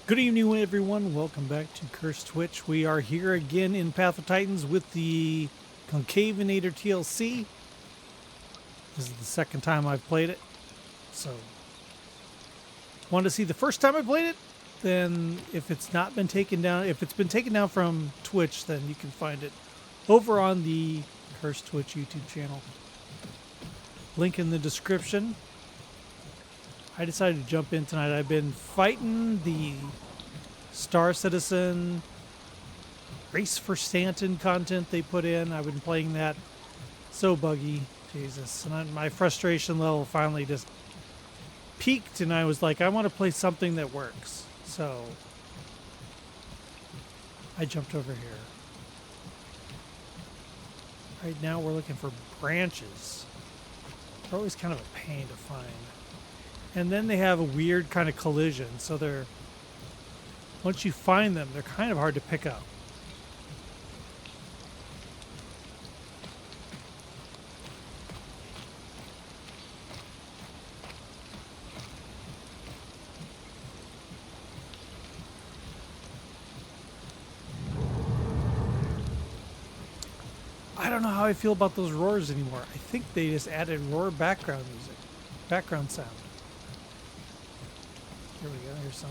Good evening, everyone. Welcome back to Cursed Twitch. We are here again in Path of Titans with the Concavenator TLC. This is the second time I've played it. So, want to see the first time I played it? Then, if it's not been taken down, if it's been taken down from Twitch, then you can find it over on the Cursed Twitch YouTube channel. Link in the description. I decided to jump in tonight. I've been fighting the Star Citizen Race for Stanton content they put in. I've been playing that. So buggy. Jesus. And my frustration level finally just peaked, and I was like, I want to play something that works. So I jumped over here. Right now we're looking for branches. They're always kind of a pain to find. And then they have a weird kind of collision. So they're, once you find them, they're kind of hard to pick up. I don't know how I feel about those roars anymore. I think they just added roar background music, background sound. Here we go, here's some.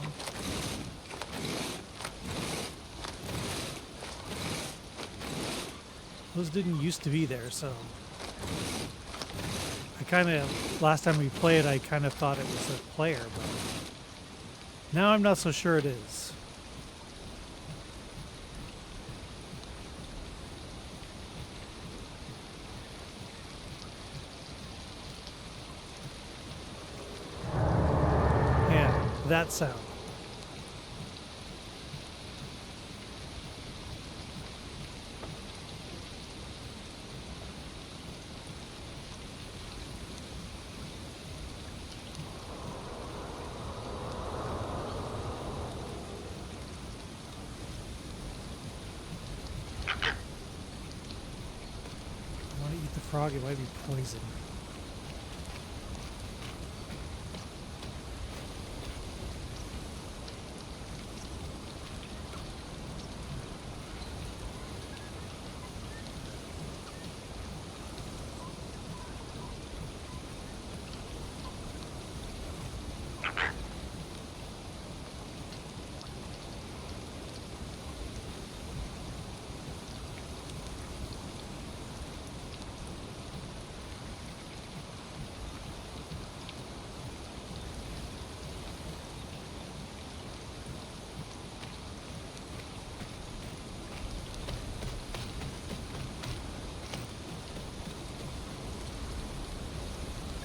Those didn't used to be there, so I kind of, last time we played, I kind of thought it was a player, but now I'm not so sure it is. That sound. I want to eat the frog, it might be poison.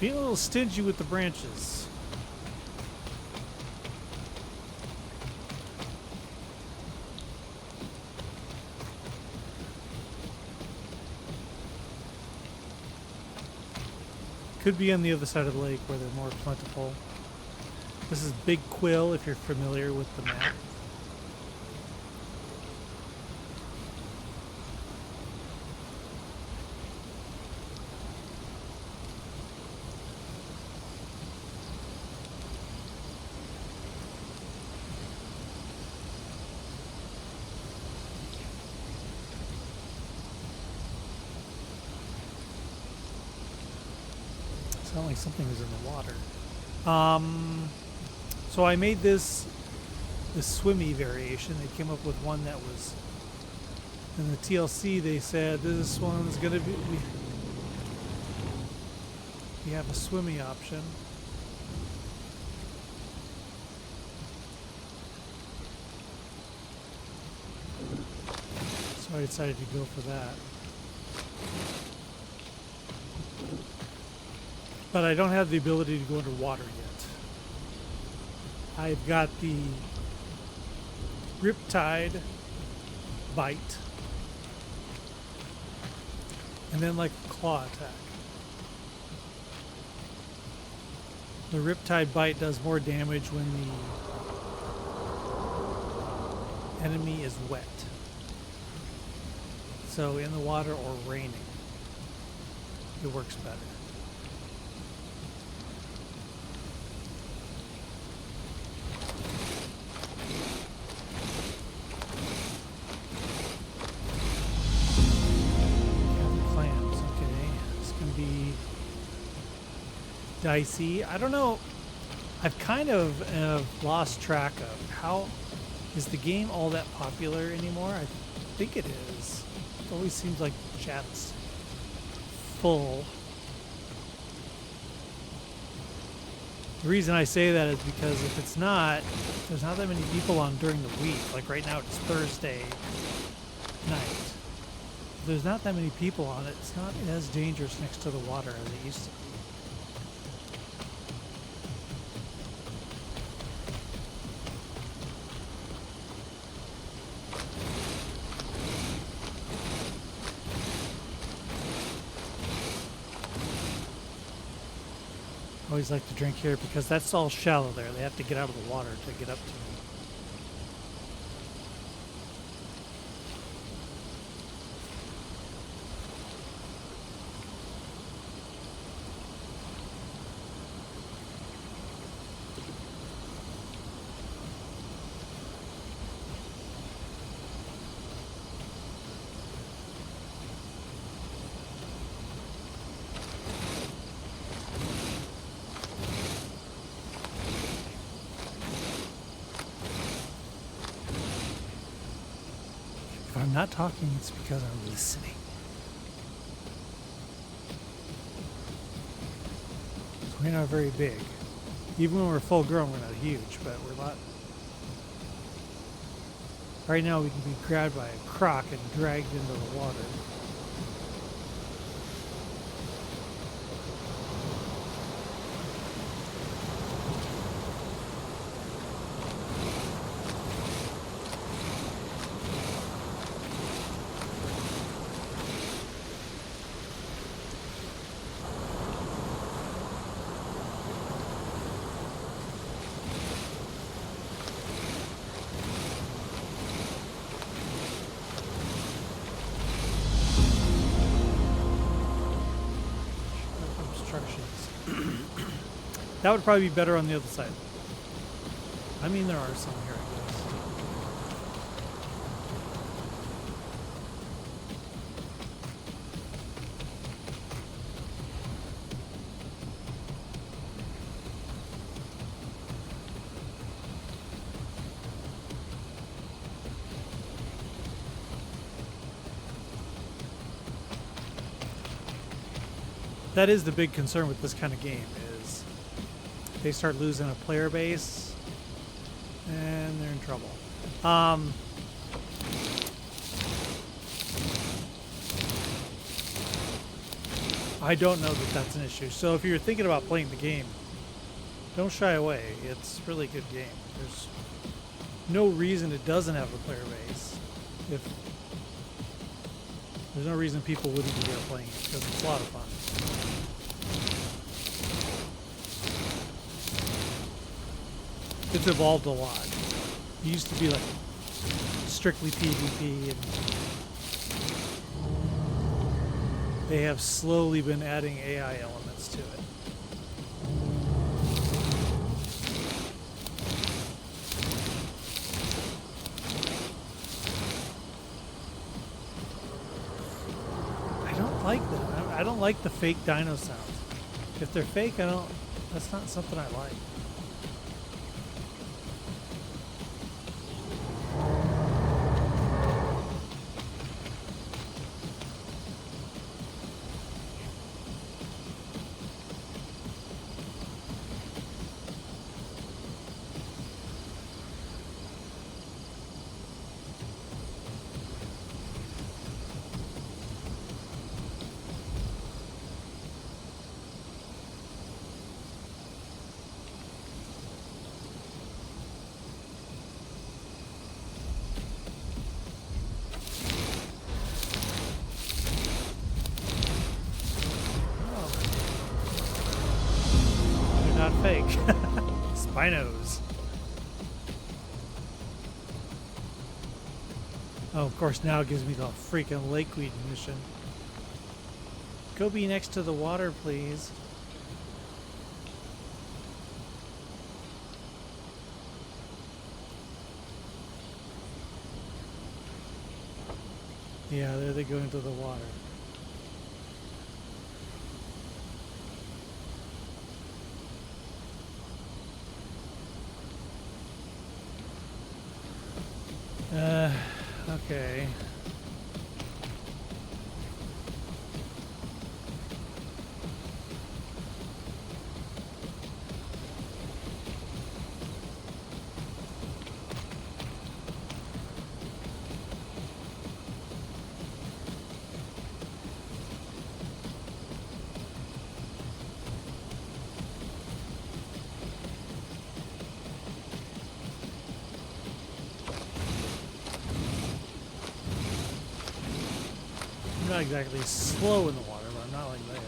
Being a little stingy with the branches. Could be on the other side of the lake where they're more plentiful. This is Big Quill, if you're familiar with the map. Sound like something was in the water. So I made this swimmy variation. They came up with one that was in the TLC. They said this one's gonna be. We have a swimmy option. So I decided to go for that. But I don't have the ability to go underwater yet. I've got the Riptide bite. And then like a claw attack. The Riptide bite does more damage when the enemy is wet. So in the water or raining, it works better. dicey. I don't know. I've kind of lost track of how is the game all that popular anymore. I think it is. It always seems like chat's full. The reason I say that is because if it's not, there's not that many people on during the week. Like right now it's Thursday night. If there's not that many people on it, it's not as dangerous next to the water as it used to be. I always like to drink here because that's all shallow there. They have to get out of the water to get up to me. If I'm not talking, it's because I'm listening. So we're not very big. Even when we're full grown, we're not huge, but we're not. Right now we can be grabbed by a croc and dragged into the water. That would probably be better on the other side. I mean, there are some here, I guess. That is the big concern with this kind of game. They start losing a player base, and they're in trouble. I don't know that that's an issue. So if you're thinking about playing the game, don't shy away. It's a really good game. There's no reason it doesn't have a player base. If there's no reason people wouldn't be playing it because it's a lot of fun. It's evolved a lot. It used to be like strictly PvP, and they have slowly been adding AI elements to it. I don't like that. I don't like the fake dino sounds. If they're fake, that's not something I like. Fake. Spinos. Oh, of course, now it gives me the freaking lakeweed mission. Go be next to the water, please. Yeah, there they go into the water. Okay. I'm not exactly slow in the water, but I'm not like they are.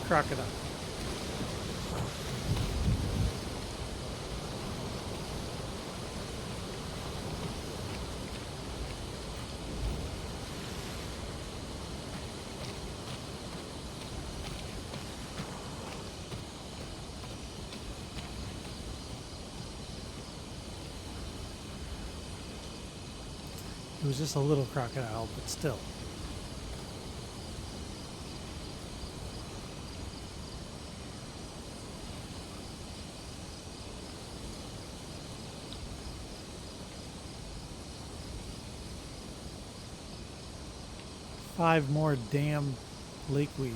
Crocodile. It was just a little crocodile, but still. Five more damn lakeweed.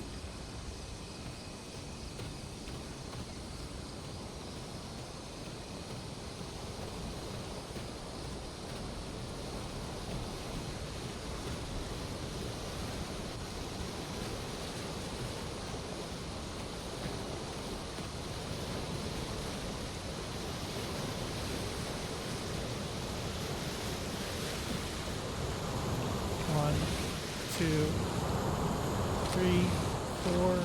One, two, three, four.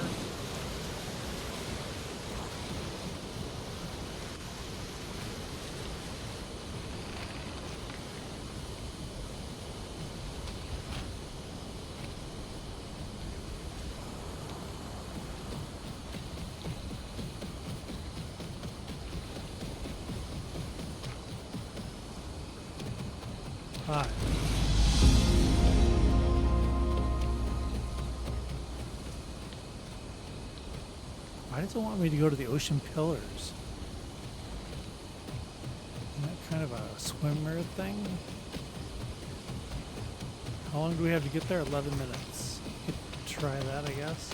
Five. Why does it want me to go to the ocean pillars? Isn't that kind of a swimmer thing? How long do we have to get there? 11 minutes. Could try that, I guess.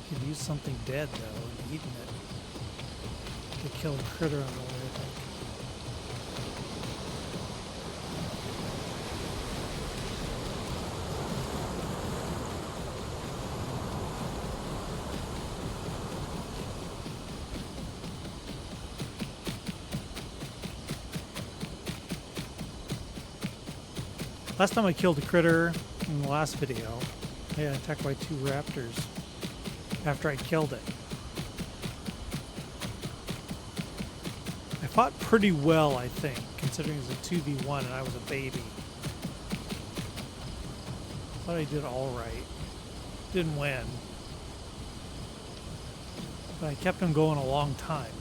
Could use something dead though and eating it. To kill a critter on the way, I think. Last time I killed a critter in the last video, I got attacked by 2 raptors after I killed it. I fought pretty well, I think, considering it was a 2v1 and I was a baby. Thought I did all right. Didn't win, but I kept them going a long time.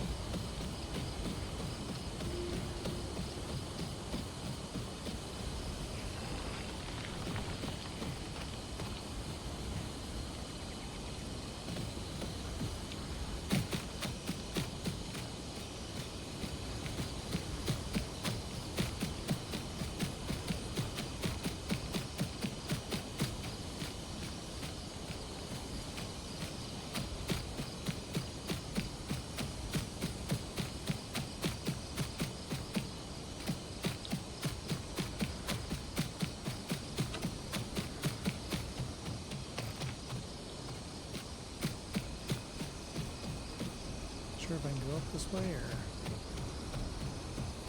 Sure if I can go up this way or...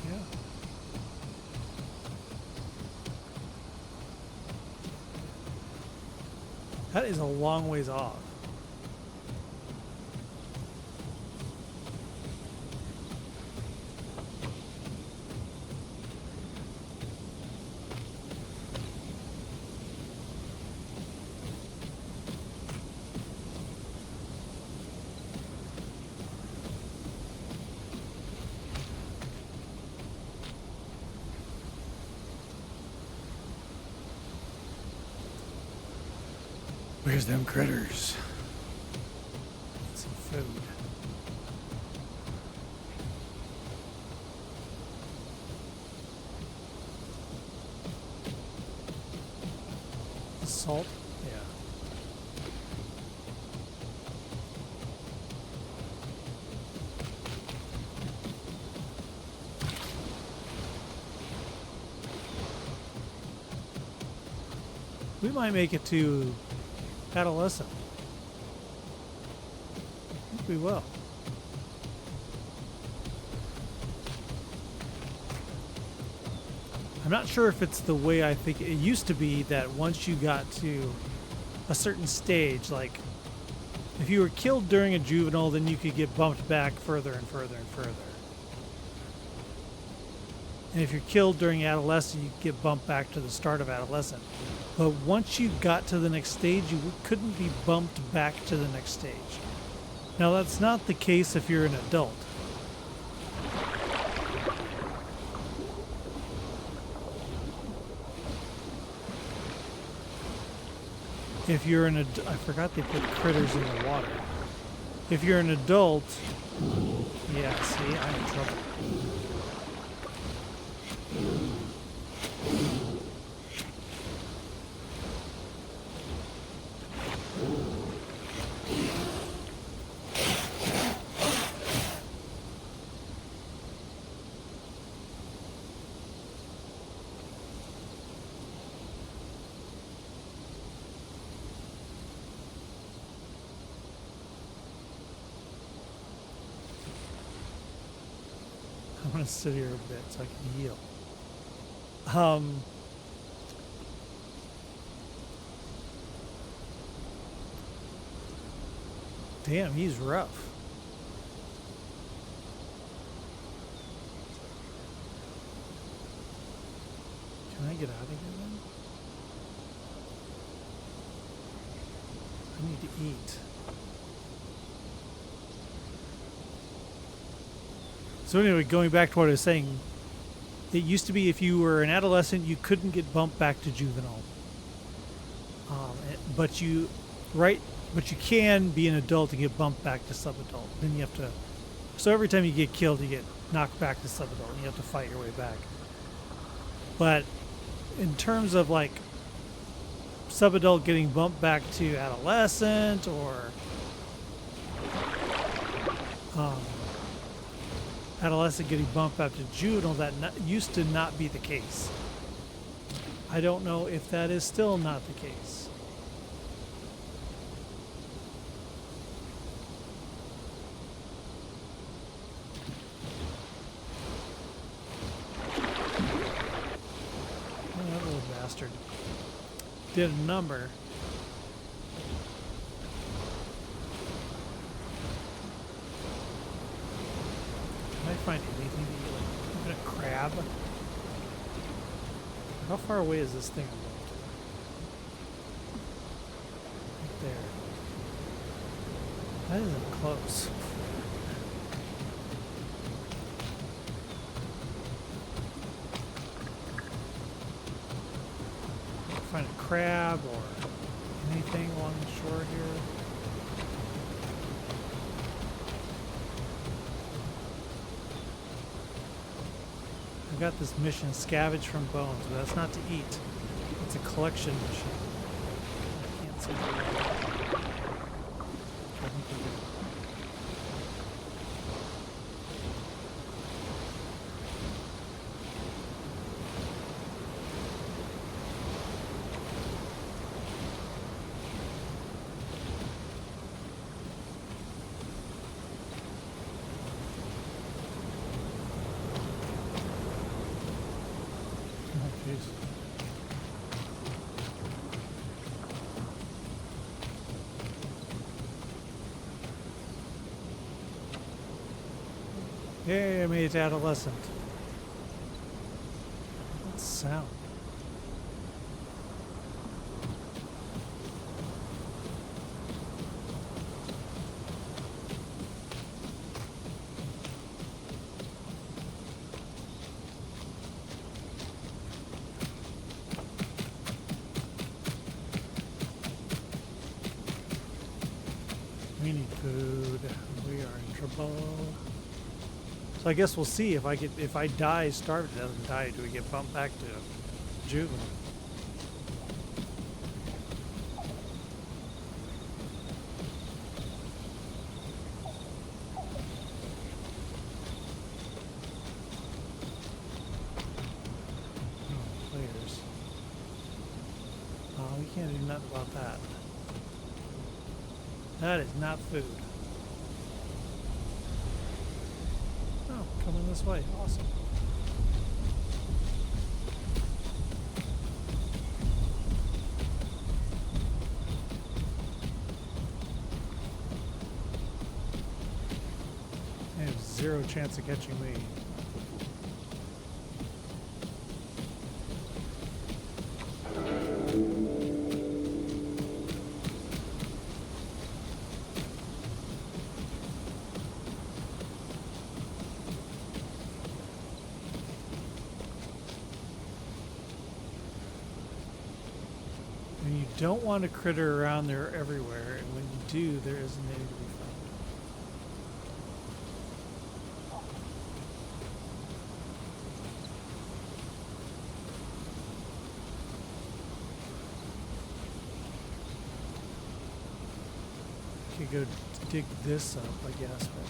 Yeah. That is a long ways off. Where's them critters? Get some food. Salt? Yeah. We might make it to adolescent. I think we will. I'm not sure if it's the way I think it used to be, that once you got to a certain stage, like if you were killed during a juvenile, then you could get bumped back further and further and further. And if you're killed during adolescent, you get bumped back to the start of adolescent. But once you got to the next stage, you couldn't be bumped back to the next stage. Now, that's not the case if you're an adult. If you're an adult, I forgot they put critters in the water. If you're an adult, yeah, see, I'm in trouble. I'm going to sit here a bit so I can heal. Damn, he's rough. Can I get out of here then? I need to eat. So anyway, going back to what I was saying, it used to be if you were an adolescent, you couldn't get bumped back to juvenile. But you can be an adult and get bumped back to subadult. Then you have to. So every time you get killed, you get knocked back to subadult, and you have to fight your way back. But in terms of like subadult getting bumped back to adolescent, or adolescent getting bumped up to juvenile, that used to not be the case. I don't know if that is still not the case. Oh, that little bastard did a number. Can I find anything to eat? Like even a crab? How far away is this thing removed? Right there. That isn't close. Find a crab or anything along the shore here. I got this mission, scavenge from bones, but that's not to eat. It's a collection mission. I can't see it. Yay, I made it to adolescent. What sound? So I guess we'll see if I die starved, it doesn't die, do we get bumped back to juvenile? Players. Oh, we can't do nothing about that. That is not food. Oh, coming this way. Awesome. They have zero chance of catching me. And you don't want a critter around there everywhere, and when you do, there isn't any to be found. Could go dig this up, I guess, but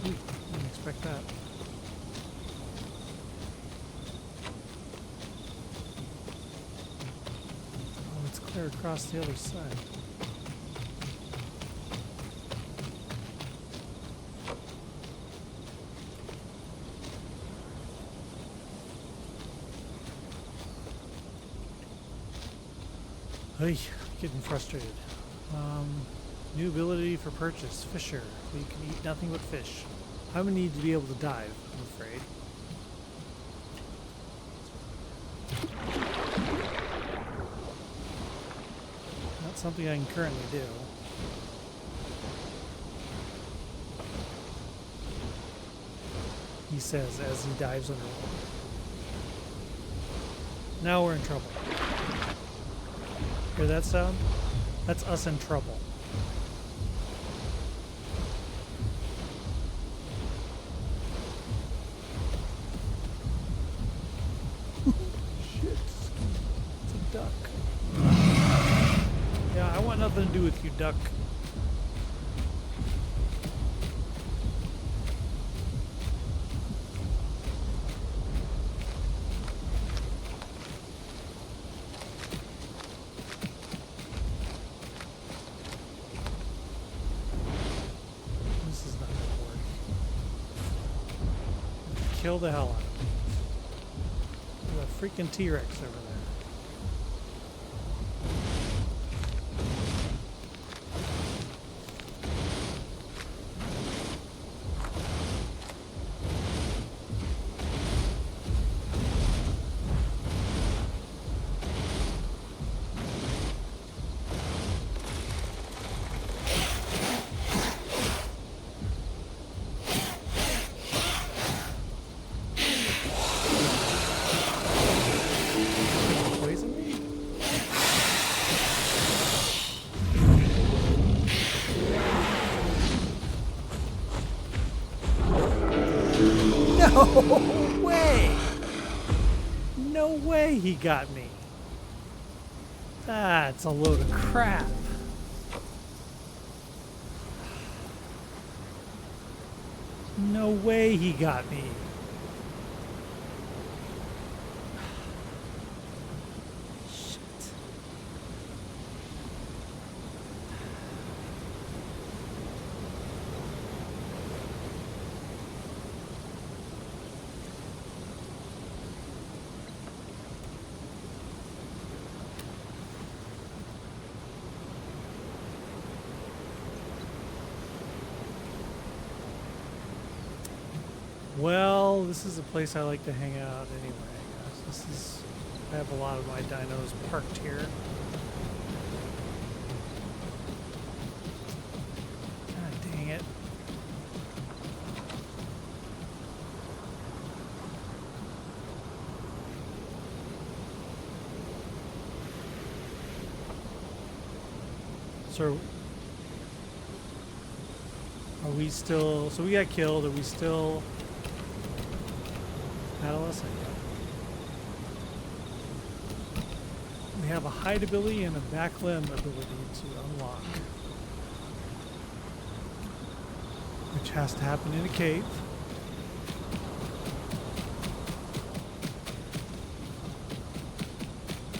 didn't expect that. Oh, it's clear across the other side. Ay, getting frustrated. New ability for purchase, Fisher. You can eat nothing but fish. I'm gonna need to be able to dive, I'm afraid. Not something I can currently do. He says as he dives underwater. Now we're in trouble. Hear that sound? That's us in trouble. Shit. It's a duck. Yeah, I want nothing to do with you, duck. Kill the hell out of it. There's a freaking T-Rex over there. No way! No way he got me. That's a load of crap. No way he got me. Well, this is a place I like to hang out anyway, I guess. I have a lot of my dinos parked here. are we still... So we got killed. Are we still adolescent? We have a hide ability and a back limb ability to unlock, which has to happen in a cave.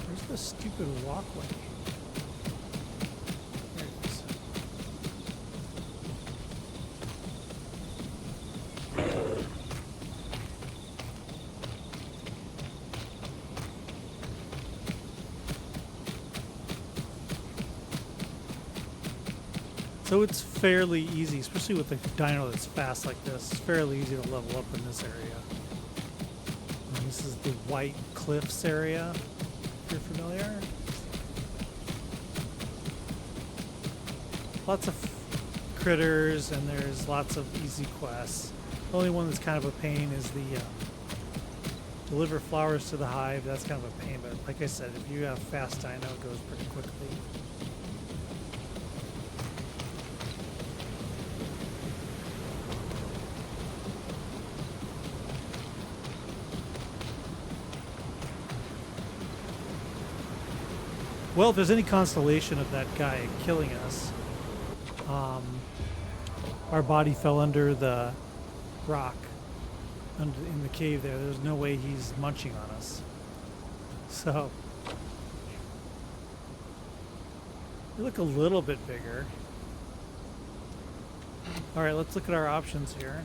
Where's the stupid walkway? There it is. So it's fairly easy, especially with a dino that's fast like this. It's fairly easy to level up in this area. And this is the White Cliffs area, if you're familiar. Lots of critters, and there's lots of easy quests. The only one that's kind of a pain is the deliver flowers to the hive. That's kind of a pain, but like I said, if you have fast dino, it goes pretty quickly. Well, if there's any consolation of that guy killing us, our body fell under the rock in the cave there. There's no way he's munching on us. So, we look a little bit bigger. All right, let's look at our options here.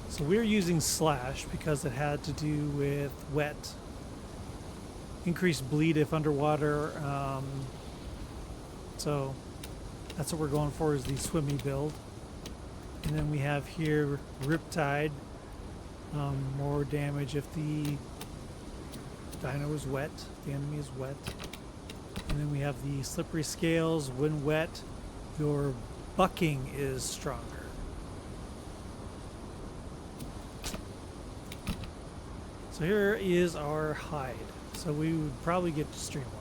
So we're using slash because it had to do with wet. Increased bleed if underwater. So that's what we're going for, is the swimmy build. And then we have here Riptide. More damage if the dino is wet, the enemy is wet. And then we have the slippery scales. When wet, your bucking is stronger. So here is our hide. So we would probably get streamlined.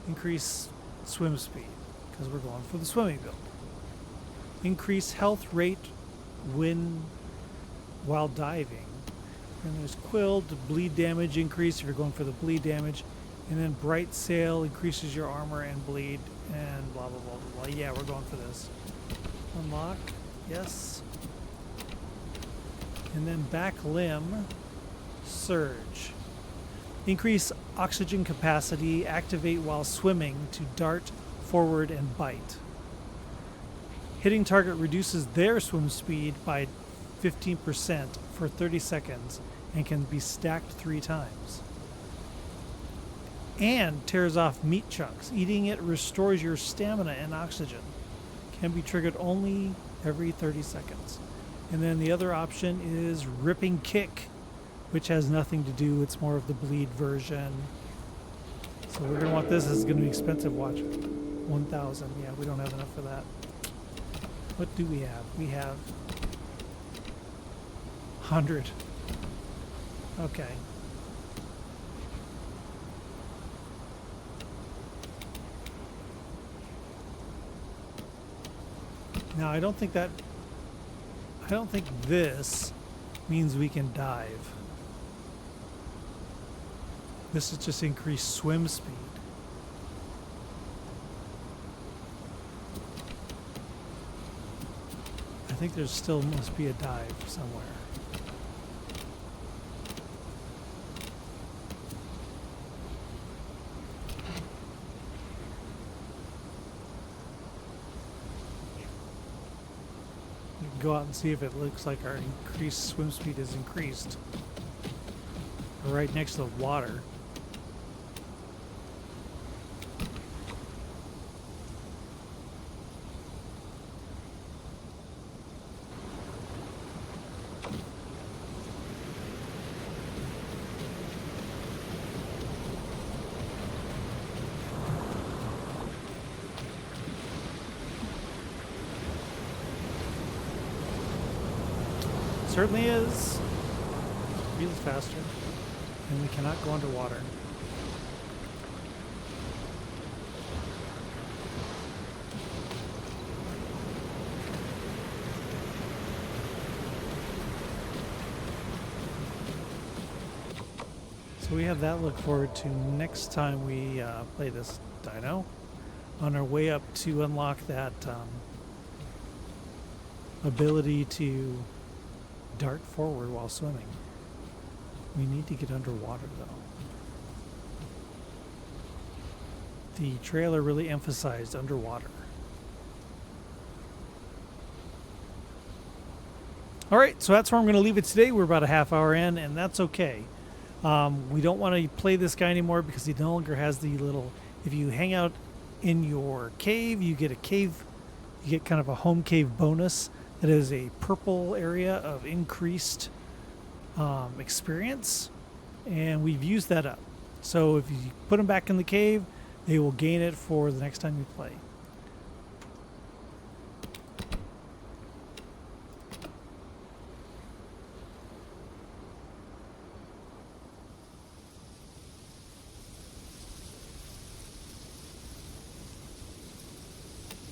Increase swim speed, because we're going for the swimming build. Increase health rate while diving. And there's quill to bleed damage increase if you're going for the bleed damage. And then bright sail increases your armor and bleed, and blah blah blah blah blah. Yeah, we're going for this. Unlock, yes. And then back limb. Surge. Increase oxygen capacity. Activate while swimming to dart forward and bite. Hitting target reduces their swim speed by 15% for 30 seconds and can be stacked 3 times. And tears off meat chunks. Eating it restores your stamina and oxygen. Can be triggered only every 30 seconds. And then the other option is ripping kick, which has nothing to do. It's more of the bleed version. So we're gonna want this. This is gonna be expensive. Watch, 1,000. Yeah, we don't have enough for that. What do we have? We have 100. Okay. Now I don't think this means we can dive. This is just increased swim speed. I think there still must be a dive somewhere. We can go out and see if it looks like our increased swim speed is increased. We're right next to the water. Certainly is. Feels faster. And we cannot go underwater. So we have that to look forward to next time we play this dino. On our way up to unlock that ability to dart forward while swimming. We need to get underwater though. The trailer really emphasized underwater. All right, so that's where I'm going to leave it today. We're about a half hour in, and that's okay. We don't want to play this guy anymore because he no longer has the little... If you hang out in your cave, you get a cave... You get kind of a home cave bonus that is a purple area of increased experience, and we've used that up. So if you put them back in the cave, they will gain it for the next time you play.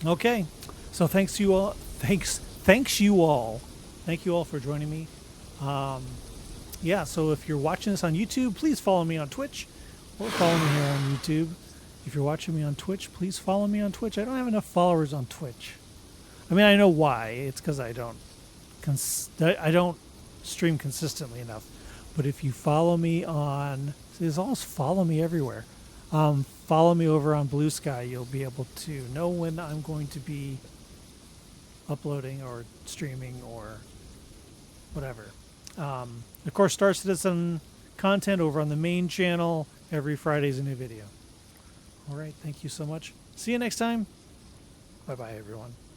Okay, so thank you all for joining me. Yeah, so if you're watching this on YouTube, please follow me on Twitch or follow me here on YouTube. If you're watching me on Twitch, please follow me on Twitch. I don't have enough followers on Twitch. I mean, I know why. It's because I don't stream consistently enough. But if you follow me on, there's almost follow me everywhere. Follow me over on Blue Sky. You'll be able to know when I'm going to be uploading or streaming or whatever. Of course, Star Citizen content over on the main channel. Every Friday's a new video. All right, thank you so much. See you next time. Bye-bye, everyone.